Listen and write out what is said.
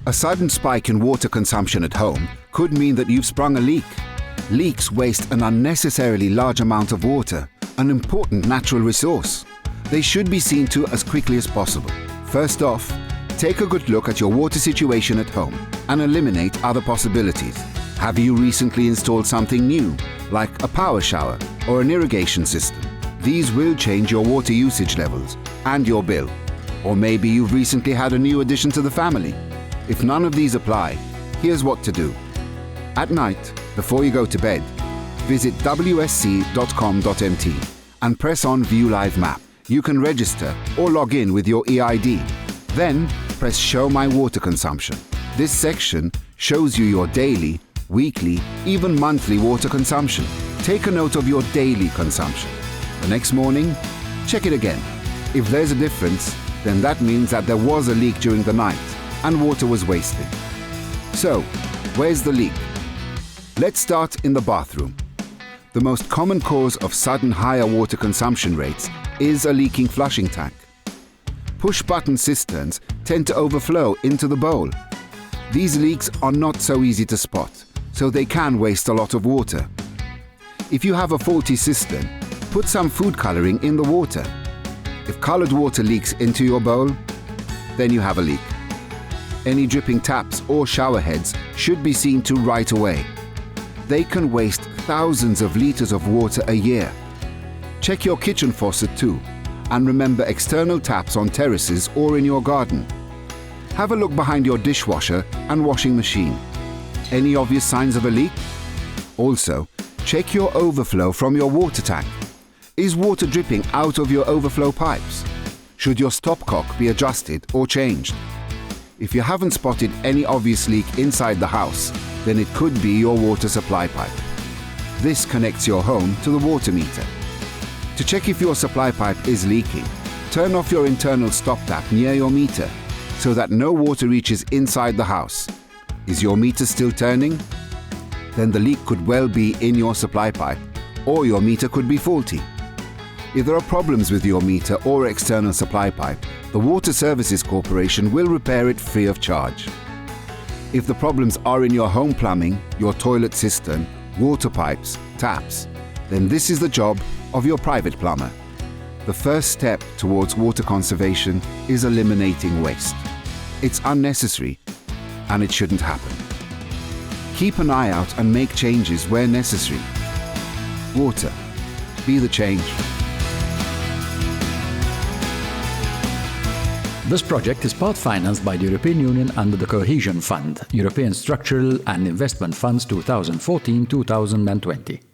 A sudden spike in water consumption at home could mean that you've sprung a leak. Leaks waste an unnecessarily large amount of water, an important natural resource. They should be seen to as quickly as possible. First off, take a good look at your water situation at home and eliminate other possibilities. Have you recently installed something new, like a power shower or an irrigation system? These will change your water usage levels and your bill. Or maybe you've recently had a new addition to the family. If none of these apply, here's what to do. At night, before you go to bed, visit wsc.com.mt and press on View Live Map. You can register or log in with your EID. Then press Show My Water Consumption. This section shows you your daily, weekly, even monthly water consumption. Take a note of your daily consumption. The next morning, check it again. If there's a difference, then that means that there was a leak during the night and water was wasted. So, where's the leak? Let's start in the bathroom. The most common cause of sudden higher water consumption rates is a leaking flushing tank. Push-button cisterns tend to overflow into the bowl. These leaks are not so easy to spot, so they can waste a lot of water. If you have a faulty cistern, put some food coloring in the water. If colored water leaks into your bowl, then you have a leak. Any dripping taps or shower heads should be seen to right away. They can waste thousands of liters of water a year. Check your kitchen faucet too, and remember external taps on terraces or in your garden. Have a look behind your dishwasher and washing machine. Any obvious signs of a leak? Also, check your overflow from your water tank. Is water dripping out of your overflow pipes? Should your stopcock be adjusted or changed? If you haven't spotted any obvious leak inside the house, then it could be your water supply pipe. This connects your home to the water meter. To check if your supply pipe is leaking, turn off your internal stop tap near your meter so that no water reaches inside the house. Is your meter still turning? Then the leak could well be in your supply pipe, or your meter could be faulty. If there are problems with your meter or external supply pipe, the Water Services Corporation will repair it free of charge. If the problems are in your home plumbing, your toilet cistern, water pipes, taps, then this is the job of your private plumber. The first step towards water conservation is eliminating waste. It's unnecessary, and it shouldn't happen. Keep an eye out and make changes where necessary. Water. Be the change. This project is part financed by the European Union under the Cohesion Fund, European Structural and Investment Funds 2014-2020.